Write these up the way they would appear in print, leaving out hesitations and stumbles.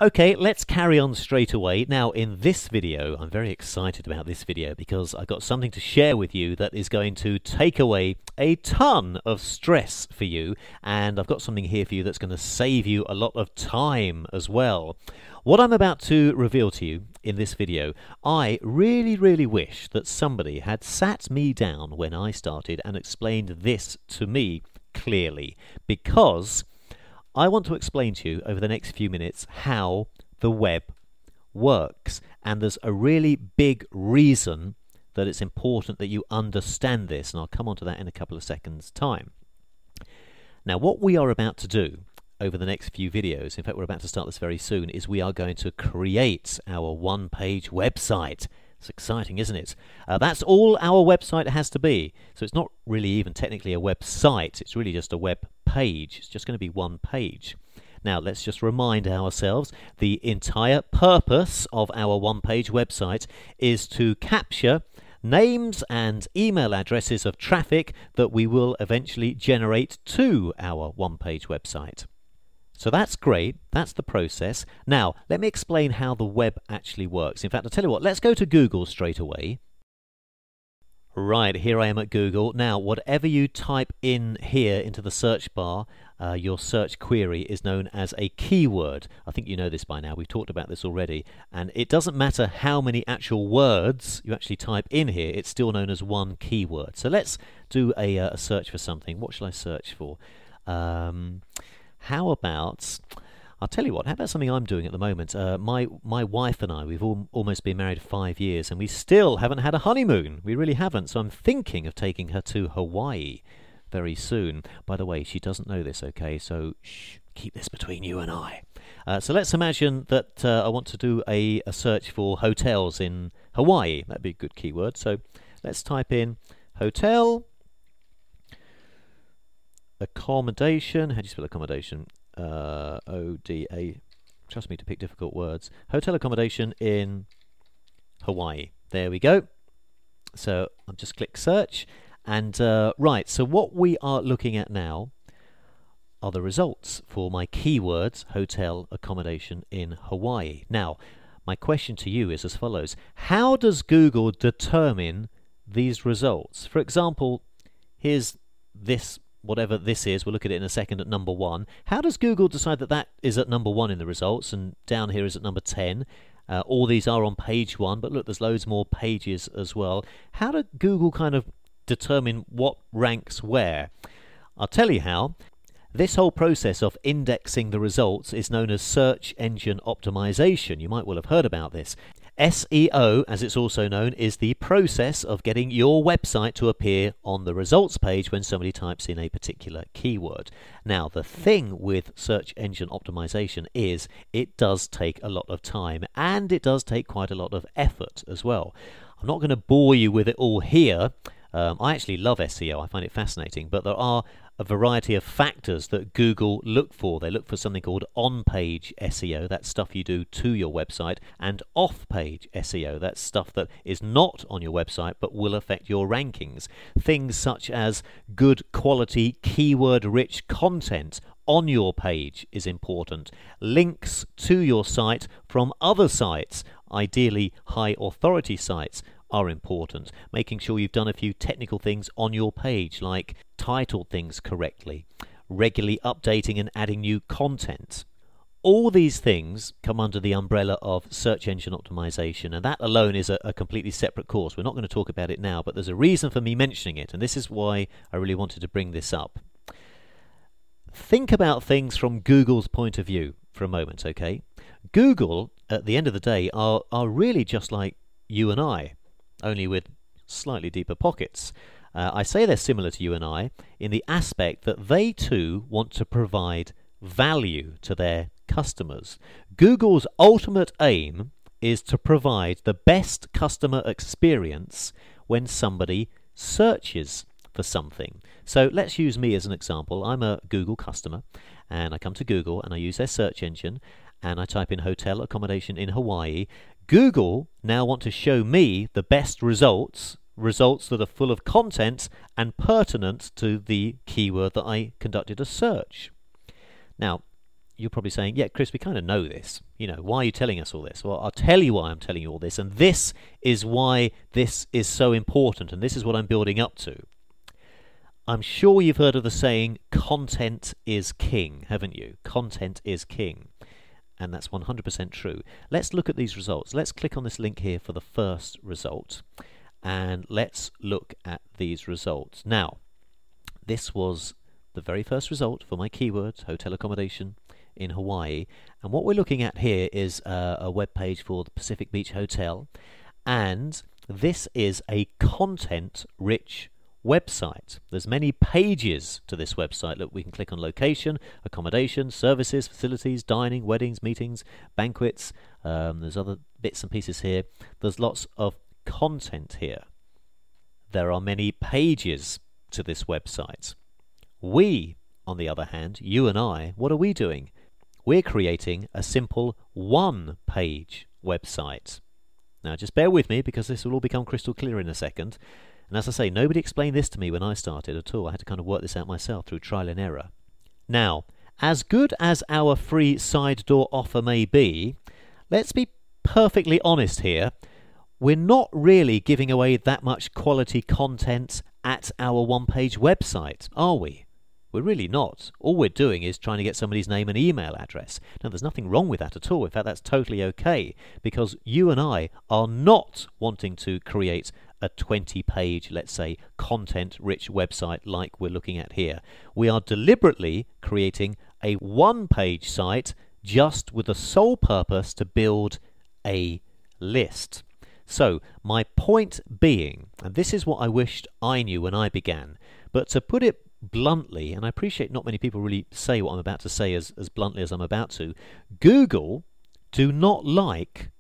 Okay, let's carry on straight away. Now, in this video, I'm very excited about this video because I've got something to share with you that is going to take away a ton of stress for you, and I've got something here for you that's going to save you a lot of time as well. What I'm about to reveal to you in this video, I really wish that somebody had sat me down when I started and explained this to me clearly, because I want to explain to you over the next few minutes how the web works, and there's a really big reason that it's important that you understand this, and I'll come on to that in a couple of seconds time. Now, what we are about to do over the next few videos, in fact we're about to start this very soon, is we are going to create our one-page website. It's exciting, isn't it? That's all our website has to be. So it's not really even technically a website, it's really just a web page. It's just going to be one page. Now let's just remind ourselves, the entire purpose of our one-page website is to capture names and email addresses of traffic that we will eventually generate to our one-page website. So that's great, that's the process. Now, let me explain how the web actually works. In fact, I'll tell you what, let's go to Google straight away. Right, here I am at Google. Now, whatever you type in here into the search bar, your search query is known as a keyword. I think you know this by now, we've talked about this already. And it doesn't matter how many actual words you actually type in here, it's still known as one keyword. So let's do a search for something. What shall I search for? How about, I'll tell you what, how about something I'm doing at the moment? My wife and I, we've almost been married 5 years, and we still haven't had a honeymoon. We really haven't, so I'm thinking of taking her to Hawaii very soon. By the way, she doesn't know this, okay, so shh, keep this between you and I. So let's imagine that I want to do a search for hotels in Hawaii. That'd be a good keyword. So let's type in hotel, accommodation. How do you spell accommodation? O-D-A. Trust me to pick difficult words. Hotel accommodation in Hawaii. There we go. So I'll just click search. And right, so what we are looking at now are the results for my keywords, hotel accommodation in Hawaii. Now, my question to you is as follows. How does Google determine these results? For example, here's this, whatever this is, we'll look at it in a second, at number 1. How does Google decide that that is at number 1 in the results, and down here is at number 10? All these are on page 1, but look, there's loads more pages as well. How did Google kind of determine what ranks where? I'll tell you how. This whole process of indexing the results is known as search engine optimization. You might well have heard about this. SEO, as it's also known, is the process of getting your website to appear on the results page when somebody types in a particular keyword. Now, the thing with search engine optimization is it does take a lot of time, and it does take quite a lot of effort as well. I'm not going to bore you with it all here. I actually love SEO, I find it fascinating, but there are a variety of factors that Google look for. They look for something called on-page SEO, that's stuff you do to your website, and off-page SEO, that's stuff that is not on your website but will affect your rankings. Things such as good quality, keyword-rich content on your page is important. Links to your site from other sites, ideally high authority sites, are important. Making sure you've done a few technical things on your page, like titled things correctly, regularly updating and adding new content. All these things come under the umbrella of search engine optimization, and that alone is a completely separate course. We're not going to talk about it now, but there's a reason for me mentioning it, and this is why I really wanted to bring this up. Think about things from Google's point of view for a moment, okay? Google, at the end of the day, are really just like you and I, only with slightly deeper pockets. I say they're similar to you and I in the aspect that they too want to provide value to their customers. Google's ultimate aim is to provide the best customer experience when somebody searches for something. So let's use me as an example. I'm a Google customer, and I come to Google and I use their search engine, and I type in hotel accommodation in Hawaii. Google now want to show me the best results that are full of content and pertinent to the keyword that I conducted a search. Now, you're probably saying, yeah, Chris, we kind of know this. You know, why are you telling us all this? Well, I'll tell you why I'm telling you all this, and this is why this is so important, and this is what I'm building up to. I'm sure you've heard of the saying, content is king, haven't you? Content is king. And that's 100% true. Let's look at these results. Let's click on this link here for the first result, and let's look at these results. Now, this was the very first result for my keywords, hotel accommodation in Hawaii, and what we're looking at here is a web page for the Pacific Beach Hotel, and this is a content-rich website. There's many pages to this website. Look, we can click on location, accommodation, services, facilities, dining, weddings, meetings, banquets. There's other bits and pieces here. There's lots of content here. There are many pages to this website. We, on the other hand, you and I, what are we doing? We're creating a simple one-page website. Now, just bear with me because this will all become crystal clear in a second. And as I say, nobody explained this to me when I started at all. I had to kind of work this out myself through trial and error. Now, as good as our free side door offer may be, let's be perfectly honest here. We're not really giving away that much quality content at our one-page website, are we? We're really not. All we're doing is trying to get somebody's name and email address. Now, there's nothing wrong with that at all. In fact, that's totally okay, because you and I are not wanting to create a 20-page, let's say, content-rich website like we're looking at here. We are deliberately creating a one-page site just with the sole purpose to build a list. So, my point being, and this is what I wished I knew when I began, but to put it bluntly, and I appreciate not many people really say what I'm about to say as bluntly as I'm about to, Google do not like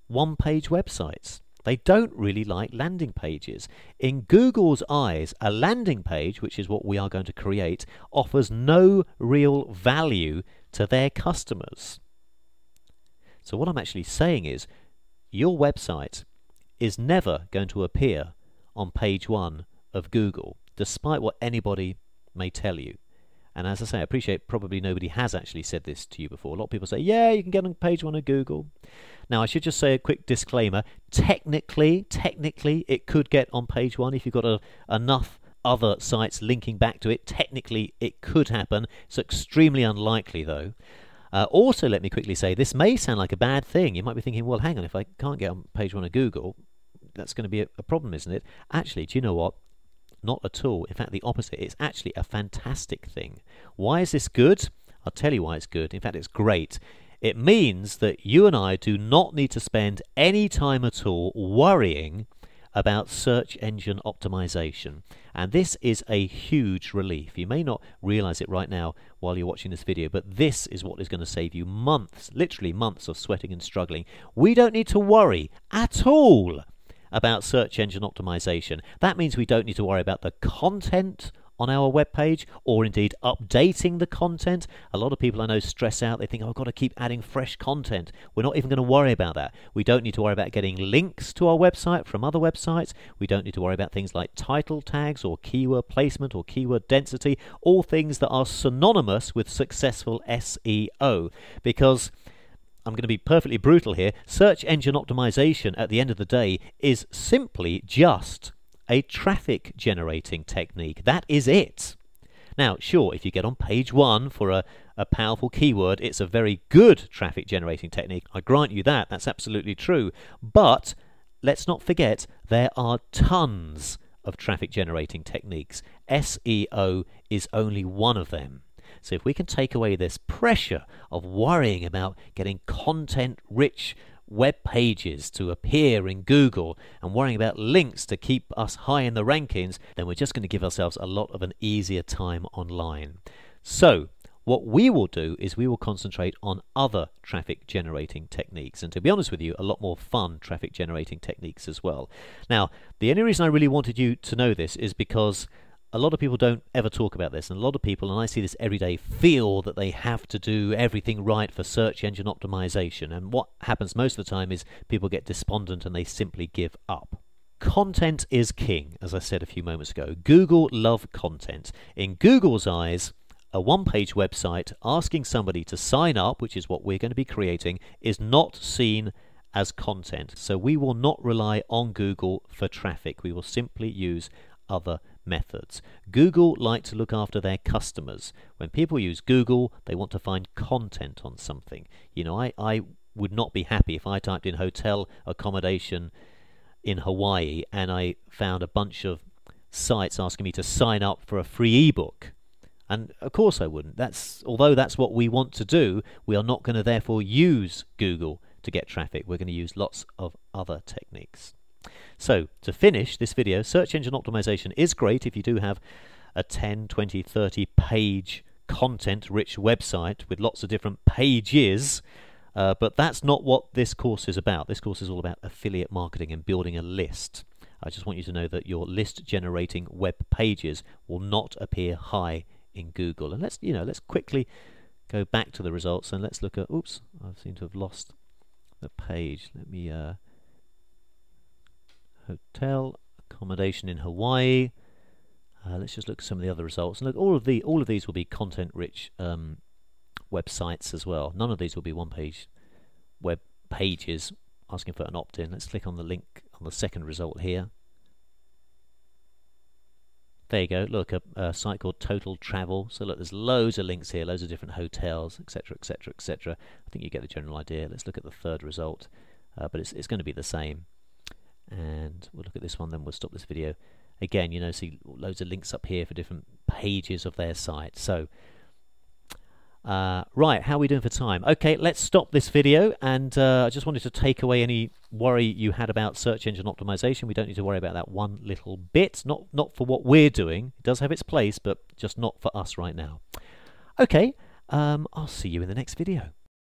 one-page websites. They don't really like landing pages. In Google's eyes, a landing page, which is what we are going to create, offers no real value to their customers. So what I'm actually saying is, your website is never going to appear on page 1 of Google, despite what anybody may tell you. And as I say, I appreciate probably nobody has actually said this to you before. A lot of people say, yeah, you can get on page 1 of Google. Now, I should just say a quick disclaimer. Technically, it could get on page 1 if you've got enough other sites linking back to it. Technically, it could happen. It's extremely unlikely, though. Also, let me quickly say, this may sound like a bad thing. You might be thinking, well, hang on, if I can't get on page 1 of Google, that's going to be a problem, isn't it? Actually, do you know what? Not at all. In fact, the opposite. It's actually a fantastic thing. Why is this good? I'll tell you why it's good. In fact, it's great. It means that you and I do not need to spend any time at all worrying about search engine optimization. And this is a huge relief. You may not realize it right now while you're watching this video, but this is what is going to save you months, literally months of sweating and struggling. We don't need to worry at all about search engine optimization. That means we don't need to worry about the content on our web page, or indeed updating the content. A lot of people I know stress out. They think, oh, I've got to keep adding fresh content. We're not even going to worry about that. We don't need to worry about getting links to our website from other websites. We don't need to worry about things like title tags or keyword placement or keyword density, all things that are synonymous with successful SEO, because I'm going to be perfectly brutal here. Search engine optimization at the end of the day is simply just a traffic generating technique. That is it. Now, sure, if you get on page 1 for a powerful keyword, it's a very good traffic generating technique. I grant you that. That's absolutely true. But let's not forget, there are tons of traffic generating techniques. SEO is only one of them. So if we can take away this pressure of worrying about getting content-rich web pages to appear in Google and worrying about links to keep us high in the rankings, then we're just going to give ourselves a lot of an easier time online. So what we will do is we will concentrate on other traffic generating techniques, and to be honest with you, a lot more fun traffic generating techniques as well. Now, the only reason I really wanted you to know this is because a lot of people don't ever talk about this, and a lot of people, and I see this every day, feel that they have to do everything right for search engine optimization. And what happens most of the time is people get despondent and they simply give up. Content is king, as I said a few moments ago. Google love content. In Google's eyes, a one-page website asking somebody to sign up, which is what we're going to be creating, is not seen as content. So we will not rely on Google for traffic. We will simply use other methods. Google like to look after their customers. When people use Google, they want to find content on something. You know, I would not be happy if I typed in hotel accommodation in Hawaii and I found a bunch of sites asking me to sign up for a free ebook. And of course I wouldn't. Although that's what we want to do, we are not going to therefore use Google to get traffic. We're going to use lots of other techniques. So to finish this video, search engine optimization is great if you do have a 10, 20, 30 page content rich website with lots of different pages, but that's not what this course is about. This course is all about affiliate marketing and building a list. I just want you to know that your list generating web pages will not appear high in Google. And let's quickly go back to the results and let's look at, oops, I seem to have lost the page. Let me hotel accommodation in Hawaii. Let's just look at some of the other results. And look, all of these will be content-rich websites as well. None of these will be one-page web pages asking for an opt-in. Let's click on the link on the second result here. There you go. Look, a site called Total Travel. So look, there's loads of links here, loads of different hotels, etc., etc., etc. I think you get the general idea. Let's look at the third result, but it's going to be the same. And we'll look at this one, then we'll stop this video. Again, you know, see loads of links up here for different pages of their site. So, right, how are we doing for time? Okay, let's stop this video. And I just wanted to take away any worry you had about search engine optimization. We don't need to worry about that one little bit. Not for what we're doing. It does have its place, but just not for us right now. Okay, I'll see you in the next video.